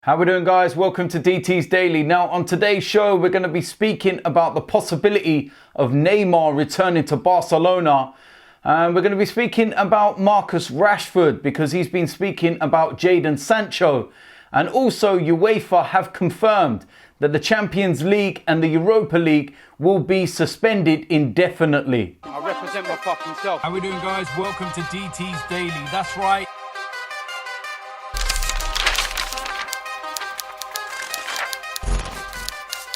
How we doing, guys? Welcome to DT's Daily. Now, on today's show, we're going to be speaking about the possibility of Neymar returning to Barcelona. We're going to be speaking about Marcus Rashford because he's been speaking about Jadon Sancho. And also, UEFA have confirmed that the Champions League and the Europa League will be suspended indefinitely. I represent my fucking self. How we doing, guys? Welcome to DT's Daily. That's right.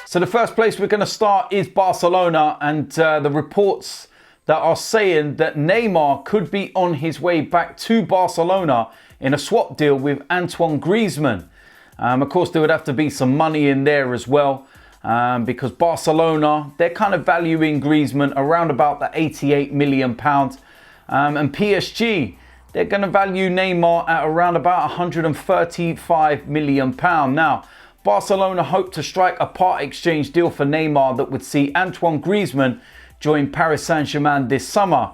So the first place we're going to start is Barcelona, and the reports that are saying that Neymar could be on his way back to Barcelona in a swap deal with Antoine Griezmann. Of course, there would have to be some money in there as well, because Barcelona, they're kind of valuing Griezmann around about the £88 million. And PSG, they're going to value Neymar at around about £135 million. Now, Barcelona hope to strike a part exchange deal for Neymar that would see Antoine Griezmann join Paris Saint-Germain this summer.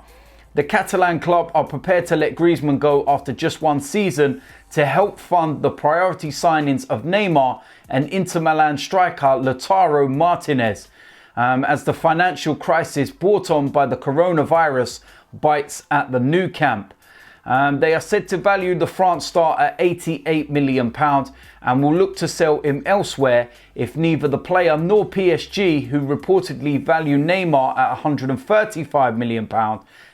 The Catalan club are prepared to let Griezmann go after just one season to help fund the priority signings of Neymar and Inter Milan striker Lautaro Martinez, as the financial crisis brought on by the coronavirus bites at the Nou Camp. They are said to value the France star at £88 million and will look to sell him elsewhere if neither the player nor PSG, who reportedly value Neymar at £135 million,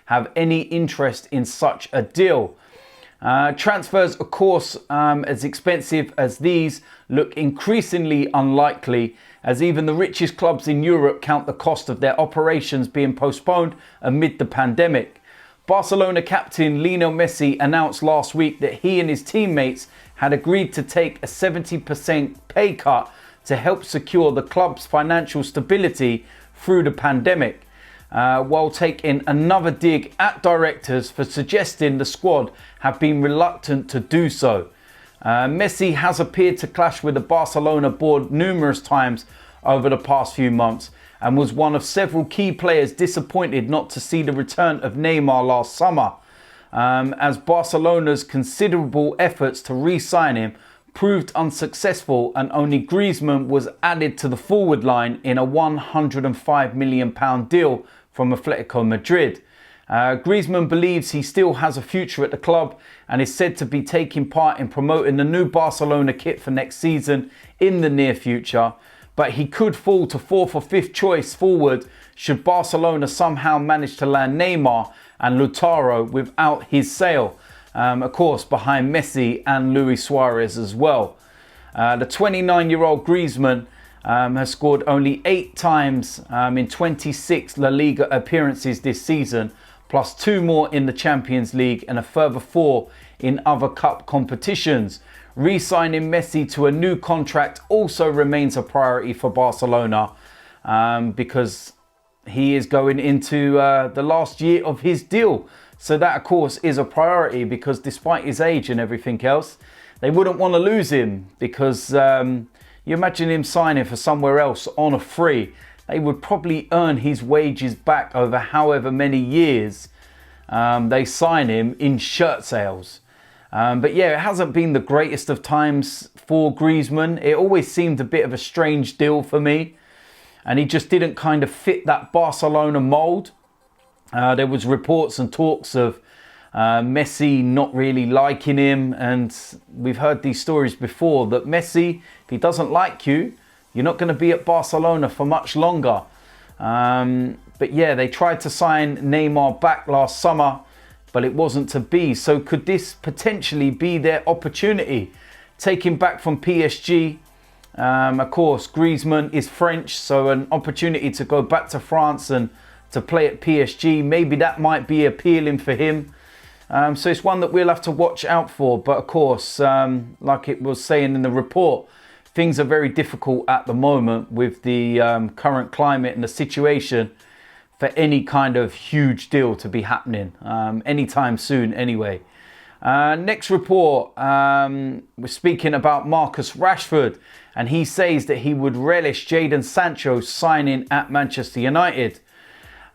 have any interest in such a deal. Transfers, of course, as expensive as these, look increasingly unlikely, as even the richest clubs in Europe count the cost of their operations being postponed amid the pandemic. Barcelona captain Lionel Messi announced last week that he and his teammates had agreed to take a 70% pay cut to help secure the club's financial stability through the pandemic, while taking another dig at directors for suggesting the squad have been reluctant to do so. Messi has appeared to clash with the Barcelona board numerous times over the past few months, and was one of several key players disappointed not to see the return of Neymar last summer, as Barcelona's considerable efforts to re-sign him proved unsuccessful, and only Griezmann was added to the forward line in a £105 million deal from Atletico Madrid. Griezmann believes he still has a future at the club and is said to be taking part in promoting the new Barcelona kit for next season in the near future. But he could fall to fourth or fifth choice forward should Barcelona somehow manage to land Neymar and Lautaro without his sale. Of course, behind Messi and Luis Suarez as well. The 29-year-old Griezmann has scored only 8 times in 26 La Liga appearances this season, plus 2 more in the Champions League and a further 4 in other cup competitions. Re-signing Messi to a new contract also remains a priority for Barcelona, because he is going into the last year of his deal. So that, of course, is a priority, because despite his age and everything else, they wouldn't want to lose him, because you imagine him signing for somewhere else on a free. They would probably earn his wages back over however many years they sign him in shirt sales. But yeah, it hasn't been the greatest of times for Griezmann. It always seemed a bit of a strange deal for me, and he just didn't kind of fit that Barcelona mould. There was reports and talks of Messi not really liking him, and we've heard these stories before that Messi, if he doesn't like you, you're not going to be at Barcelona for much longer. But yeah, they tried to sign Neymar back last summer, but it wasn't to be. So could this potentially be their opportunity? Taking back from PSG, of course, Griezmann is French, so an opportunity to go back to France and to play at PSG, maybe that might be appealing for him. So it's one that we'll have to watch out for. But of course, like it was saying in the report, things are very difficult at the moment with the current climate and the situation for any kind of huge deal to be happening anytime soon anyway. Next report, we're speaking about Marcus Rashford, and he says that he would relish Jadon Sancho signing at Manchester United.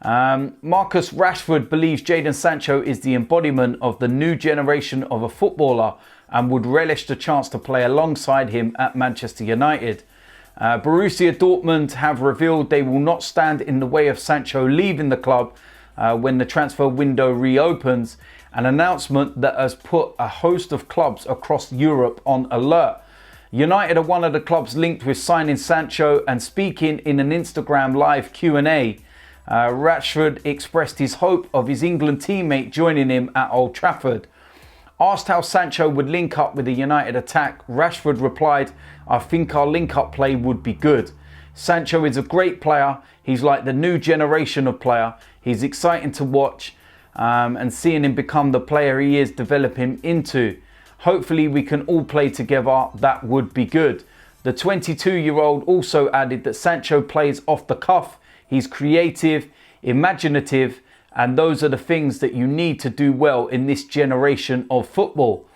Marcus Rashford believes Jadon Sancho is the embodiment of the new generation of a footballer and would relish the chance to play alongside him at Manchester United. Borussia Dortmund have revealed they will not stand in the way of Sancho leaving the club when the transfer window reopens, an announcement that has put a host of clubs across Europe on alert. United are one of the clubs linked with signing Sancho, and speaking in an Instagram live Q&A, Rashford expressed his hope of his England teammate joining him at Old Trafford. Asked how Sancho would link up with the United attack, Rashford replied, "I think our link-up play would be good. Sancho is a great player. He's like the new generation of player. He's exciting to watch, and seeing him become the player he is, develop him into. Hopefully we can all play together. That would be good." The 22-year-old also added that Sancho plays off the cuff. He's creative, imaginative, and those are the things that you need to do well in this generation of football.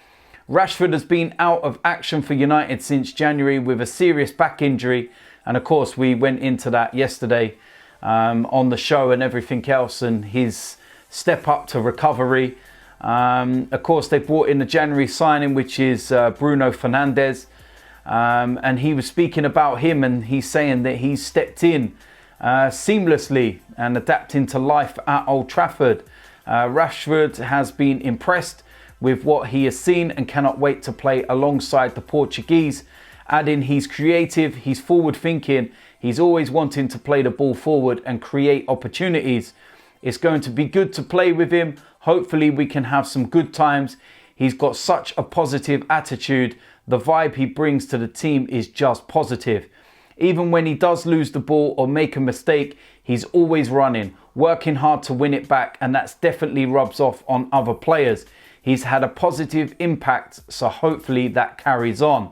Rashford has been out of action for United since January with a serious back injury. And of course, we went into that yesterday on the show and everything else, and his step up to recovery. Of course, they brought in the January signing, which is Bruno Fernandes. And he was speaking about him, and he's saying that he's stepped in seamlessly and adapting to life at Old Trafford. Rashford has been impressed with what he has seen and cannot wait to play alongside the Portuguese, adding he's creative, he's forward thinking, he's always wanting to play the ball forward and create opportunities. It's going to be good to play with him. Hopefully we can have some good times. He's got such a positive attitude. The vibe he brings to the team is just positive. Even when he does lose the ball or make a mistake, he's always running, working hard to win it back, and that's definitely rubs off on other players. He's had a positive impact, so hopefully that carries on.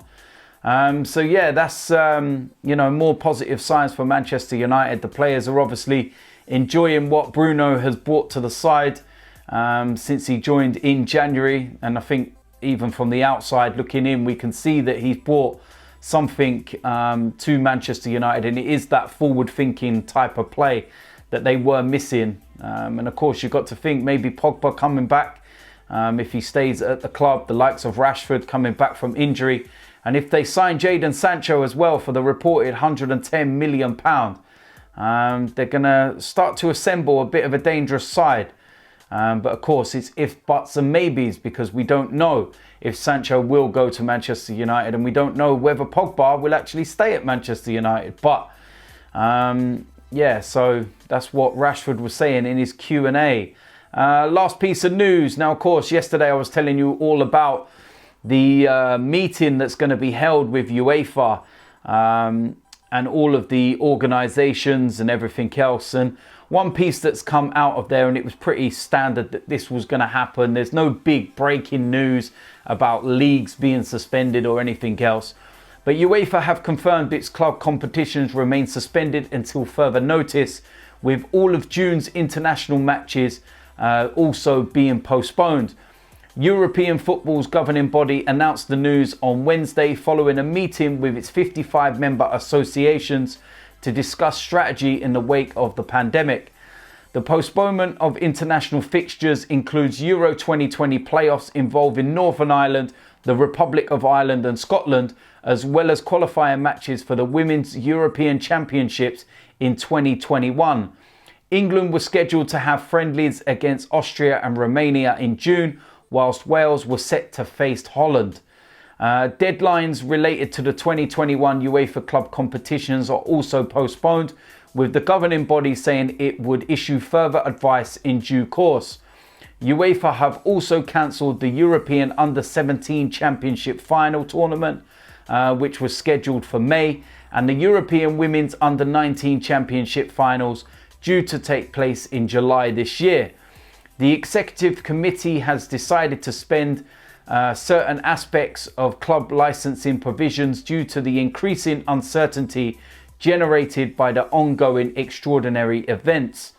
So yeah, that's more positive signs for Manchester United. The players are obviously enjoying what Bruno has brought to the side since he joined in January, and I think even from the outside looking in, we can see that he's brought something to Manchester United, and it is that forward-thinking type of play that they were missing. And of course, you've got to think maybe Pogba coming back, if he stays at the club, the likes of Rashford coming back from injury, and if they sign Jadon Sancho as well for the reported £110 million, they're going to start to assemble a bit of a dangerous side. But of course, it's if, buts and maybes, because we don't know if Sancho will go to Manchester United, and we don't know whether Pogba will actually stay at Manchester United. But yeah, so that's what Rashford was saying in his Q&A. Last piece of news. Now, of course, yesterday I was telling you all about the meeting that's going to be held with UEFA and all of the organisations and everything else. And one piece that's come out of there, and it was pretty standard that this was going to happen. There's no big breaking news about leagues being suspended or anything else. But UEFA have confirmed its club competitions remain suspended until further notice, with all of June's international matches also being postponed. European football's governing body announced the news on Wednesday following a meeting with its 55 member associations to discuss strategy in the wake of the pandemic. The postponement of international fixtures includes Euro 2020 playoffs involving Northern Ireland, the Republic of Ireland and Scotland, as well as qualifying matches for the Women's European Championships in 2021. England was scheduled to have friendlies against Austria and Romania in June, whilst Wales was set to face Holland. Deadlines related to the 2021 UEFA club competitions are also postponed, with the governing body saying it would issue further advice in due course. UEFA have also cancelled the European Under-17 Championship final tournament, which was scheduled for May, and the European Women's Under-19 Championship finals due to take place in July this year. The Executive Committee has decided to suspend certain aspects of club licensing provisions due to the increasing uncertainty generated by the ongoing extraordinary events.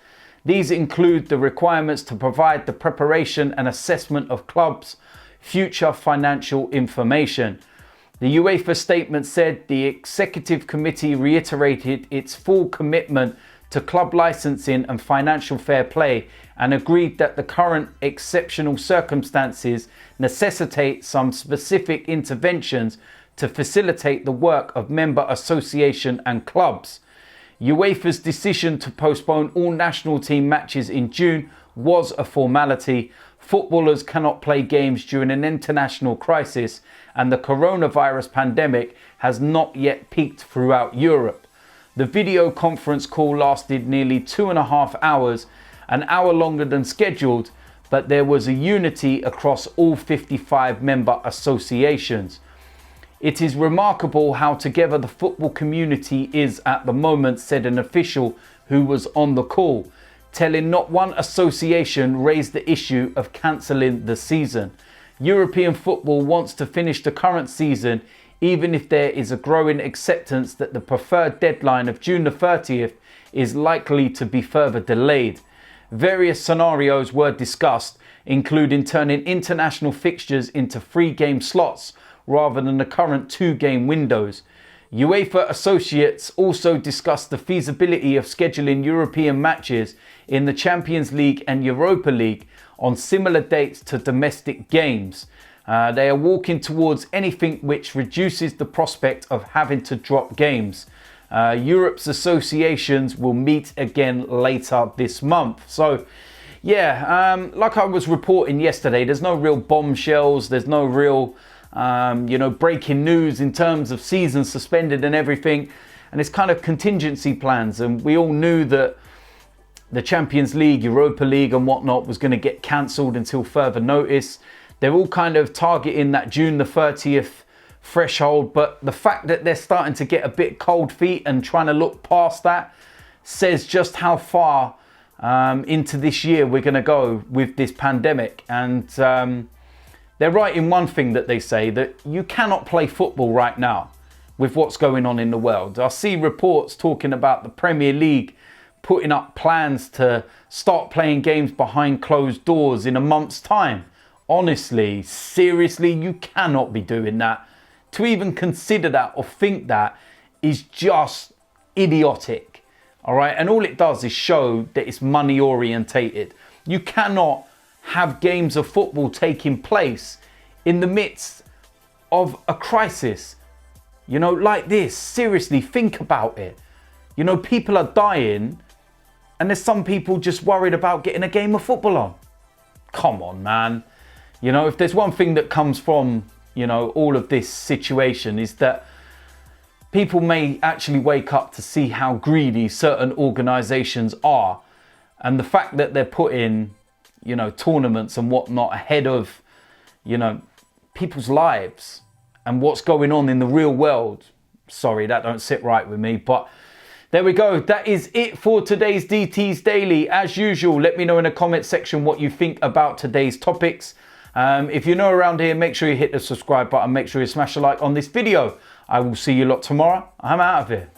These include the requirements to provide the preparation and assessment of clubs' future financial information. The UEFA statement said the Executive Committee reiterated its full commitment to club licensing and financial fair play and agreed that the current exceptional circumstances necessitate some specific interventions to facilitate the work of member association and clubs. UEFA's decision to postpone all national team matches in June was a formality. Footballers cannot play games during an international crisis, and the coronavirus pandemic has not yet peaked throughout Europe. The video conference call lasted nearly 2.5 hours, an hour longer than scheduled, but there was a unity across all 55 member associations. It is remarkable how together the football community is at the moment, said an official who was on the call, telling not one association raised the issue of cancelling the season. European football wants to finish the current season, even if there is a growing acceptance that the preferred deadline of June the 30th is likely to be further delayed. Various scenarios were discussed, including turning international fixtures into 3-game slots rather than the current 2-game windows. UEFA associates also discussed the feasibility of scheduling European matches in the Champions League and Europa League on similar dates to domestic games. They are walking towards anything which reduces the prospect of having to drop games. Europe's associations will meet again later this month. So, yeah, like I was reporting yesterday, there's no real bombshells, there's no real breaking news in terms of season suspended and everything. And it's kind of contingency plans. And we all knew that the Champions League, Europa League and whatnot was going to get cancelled until further notice. They're all kind of targeting that June the 30th threshold. But the fact that they're starting to get a bit cold feet and trying to look past that says just how far into this year we're going to go with this pandemic. And they're right in one thing that they say, that you cannot play football right now with what's going on in the world. I see reports talking about the Premier League putting up plans to start playing games behind closed doors in a month's time. Honestly, seriously, you cannot be doing that. To even consider that or think that is just idiotic. All right. And all it does is show that it's money orientated. You cannot have games of football taking place in the midst of a crisis, like this. Seriously, think about it. People are dying and there's some people just worried about getting a game of football on. Come on, man. If there's one thing that comes from, all of this situation is that people may actually wake up to see how greedy certain organisations are. And the fact that they're putting, tournaments and whatnot ahead of, people's lives and what's going on in the real world. Sorry, that don't sit right with me, but there we go. That is it for today's DT's Daily. As usual, let me know in the comment section what you think about today's topics. If you're new around here, make sure you hit the subscribe button. Make sure you smash a like on this video. I will see you lot tomorrow. I'm out of here.